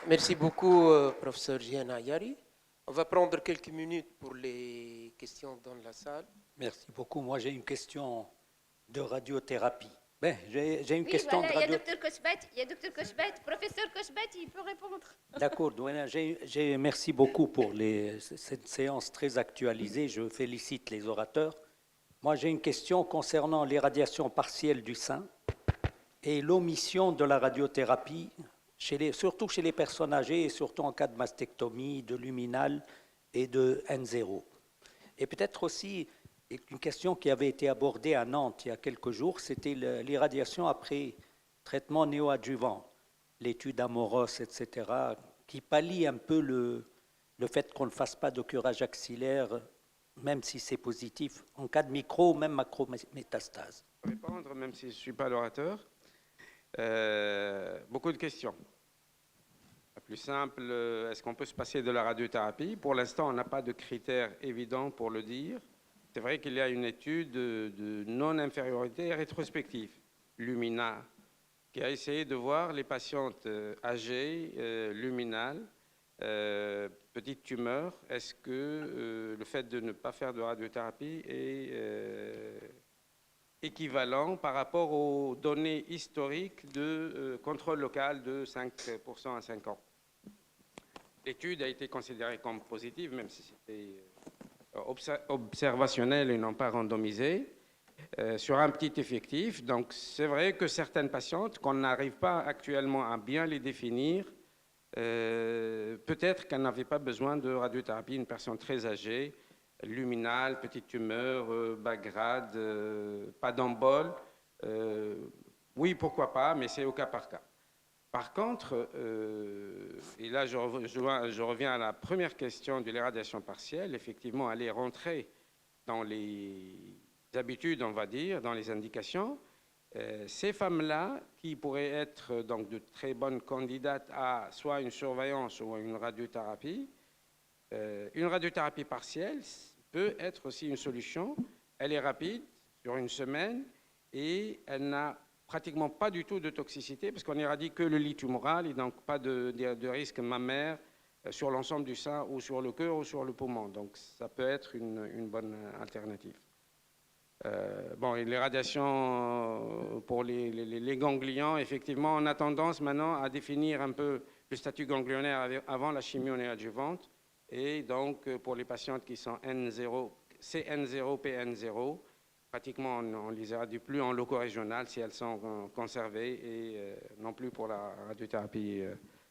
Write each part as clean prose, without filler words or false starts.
Merci beaucoup, professeur Gianna Yari. On va prendre quelques minutes pour les questions dans la salle. Merci beaucoup. Moi, j'ai une question de radiothérapie. Ben, j'ai une Oui, question voilà, de il y a radio. docteur Kochbet, professeur Kochbet, il peut répondre. D'accord, Douena, merci beaucoup pour cette séance très actualisée. Je félicite les orateurs. Moi, j'ai une question concernant l'irradiation partielle du sein et l'omission de la radiothérapie, surtout chez les personnes âgées et surtout en cas de mastectomie, de luminal et de N0. Et peut-être aussi une question qui avait été abordée à Nantes il y a quelques jours, c'était l'irradiation après traitement néoadjuvant, l'étude Amoros, etc., qui pallie un peu le fait qu'on ne fasse pas de curage axillaire, même si c'est positif, en cas de micro ou même macrométastase. Répondre, même si je ne suis pas l'orateur. Beaucoup de questions. La plus simple, est-ce qu'on peut se passer de la radiothérapie? Pour l'instant, on n'a pas de critères évidents pour le dire. C'est vrai qu'il y a une étude de non-infériorité rétrospective, Lumina, qui a essayé de voir les patientes âgées, luminales, petites tumeurs. Est-ce que le fait de ne pas faire de radiothérapie est équivalent par rapport aux données historiques de contrôle local de 5% à 5 ans? L'étude a été considérée comme positive, même si c'était observationnel et non pas randomisé, sur un petit effectif. Donc c'est vrai que certaines patientes, qu'on n'arrive pas actuellement à bien les définir, peut-être qu'elles n'avaient pas besoin de radiothérapie, une personne très âgée, luminale, petite tumeur, bas grade, pas d'embole. Oui, pourquoi pas, mais c'est au cas par cas. Par contre, et là je reviens à la première question de l'irradiation partielle, effectivement, elle est rentrée dans les habitudes, on va dire, dans les indications. Ces femmes-là, qui pourraient être donc de très bonnes candidates à soit une surveillance ou une radiothérapie partielle peut être aussi une solution. Elle est rapide, sur une semaine, et elle n'a pratiquement pas du tout de toxicité, parce qu'on irradie que le lit tumoral et donc pas de risque mammaire sur l'ensemble du sein ou sur le cœur ou sur le poumon. Donc ça peut être une bonne alternative. Bon, et les radiations pour les ganglions, effectivement, on a tendance maintenant à définir un peu le statut ganglionnaire avant la chimio néoadjuvante. Et donc, pour les patientes qui sont N0, CN0, PN0, pratiquement, on ne les irradie plus en loco-régional si elles sont conservées et non plus pour la radiothérapie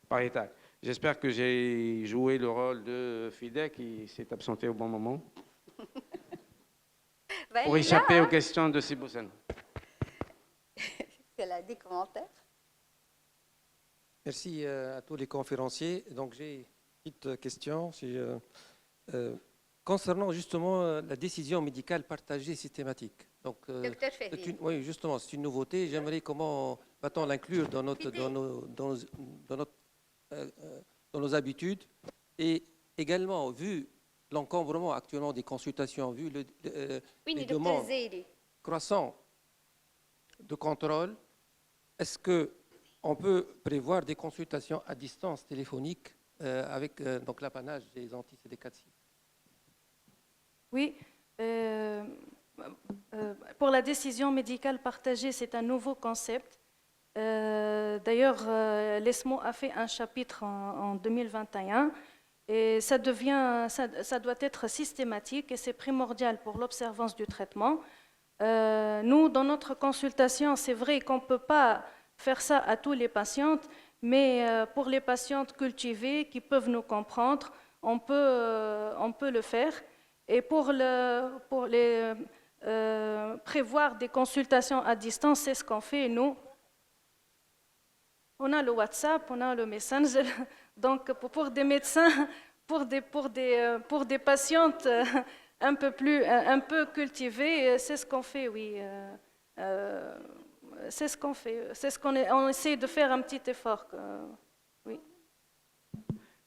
pariétale. J'espère que j'ai joué le rôle de Fidel qui s'est absenté au bon moment. Pour échapper aux questions de Siboussen. Elle a des commentaires. Merci à tous les conférenciers. Donc j'ai une petite question. Concernant justement la décision médicale partagée systématique. Donc, oui, justement, c'est une nouveauté. J'aimerais comment va-t-on l'inclure dans nos habitudes, et également vu l'encombrement actuellement des consultations, vu les demandes croissantes de contrôle, est-ce qu'on peut prévoir des consultations à distance téléphonique avec donc l'apanage des anti-CD4-6? Oui, pour la décision médicale partagée, c'est un nouveau concept. D'ailleurs, l'ESMO a fait un chapitre en 2021 et ça doit être systématique et c'est primordial pour l'observance du traitement. Nous, dans notre consultation, c'est vrai qu'on ne peut pas faire ça à tous les patientes, mais pour les patientes cultivées qui peuvent nous comprendre, on peut le faire. Et pour prévoir des consultations à distance, c'est ce qu'on fait nous. On a le WhatsApp, on a le Messenger. Donc pour des médecins, pour des patientes un peu cultivées, c'est ce qu'on fait, oui. C'est ce qu'on fait. On essaie de faire un petit effort. Oui.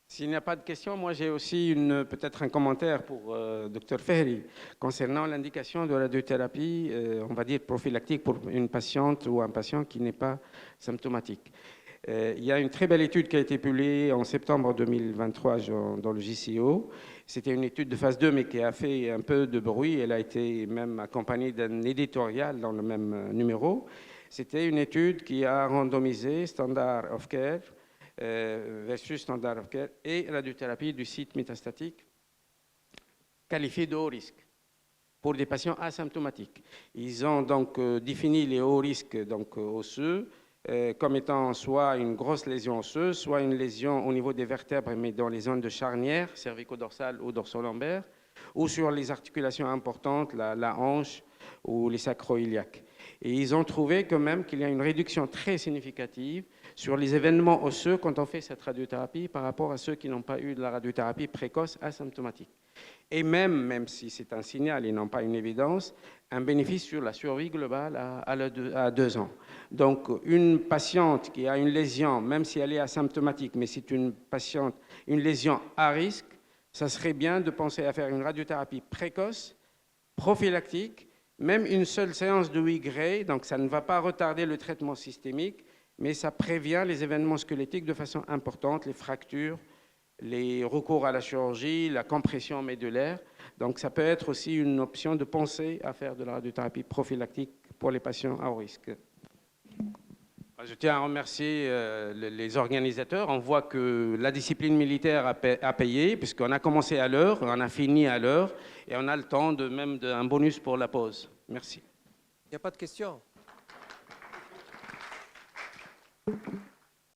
S'il n'y a pas de questions, moi j'ai aussi peut-être un commentaire pour Dr Fehri concernant l'indication de la radiothérapie, on va dire prophylactique pour une patiente ou un patient qui n'est pas symptomatique. Il y a une très belle étude qui a été publiée en septembre 2023 dans le JCO. C'était une étude de phase 2, mais qui a fait un peu de bruit. Elle a été même accompagnée d'un éditorial dans le même numéro. C'était une étude qui a randomisé standard of care versus standard of care et radiothérapie du site métastatique qualifié de haut risque pour des patients asymptomatiques. Ils ont donc défini les hauts risques donc, osseux comme étant soit une grosse lésion osseuse, soit une lésion au niveau des vertèbres, mais dans les zones de charnière, cervico-dorsale ou dorso-lombaire, ou sur les articulations importantes, la hanche ou les sacro-iliaques. Et ils ont trouvé quand même qu'il y a une réduction très significative sur les événements osseux quand on fait cette radiothérapie par rapport à ceux qui n'ont pas eu de la radiothérapie précoce asymptomatique. Et même si c'est un signal et non pas une évidence, un bénéfice sur la survie globale à 2 ans. Donc, une patiente qui a une lésion, même si elle est asymptomatique, mais c'est une lésion à risque, ça serait bien de penser à faire une radiothérapie précoce, prophylactique, même une seule séance de 8 Gray, donc ça ne va pas retarder le traitement systémique, mais ça prévient les événements squelettiques de façon importante, les fractures, les recours à la chirurgie, la compression médulaire. Donc ça peut être aussi une option de penser à faire de la radiothérapie prophylactique pour les patients à haut risque. Je tiens à remercier les organisateurs. On voit que la discipline militaire a payé, puisqu'on a commencé à l'heure, on a fini à l'heure, et on a le temps de même d'un bonus pour la pause. Merci. Il n'y a pas de questions.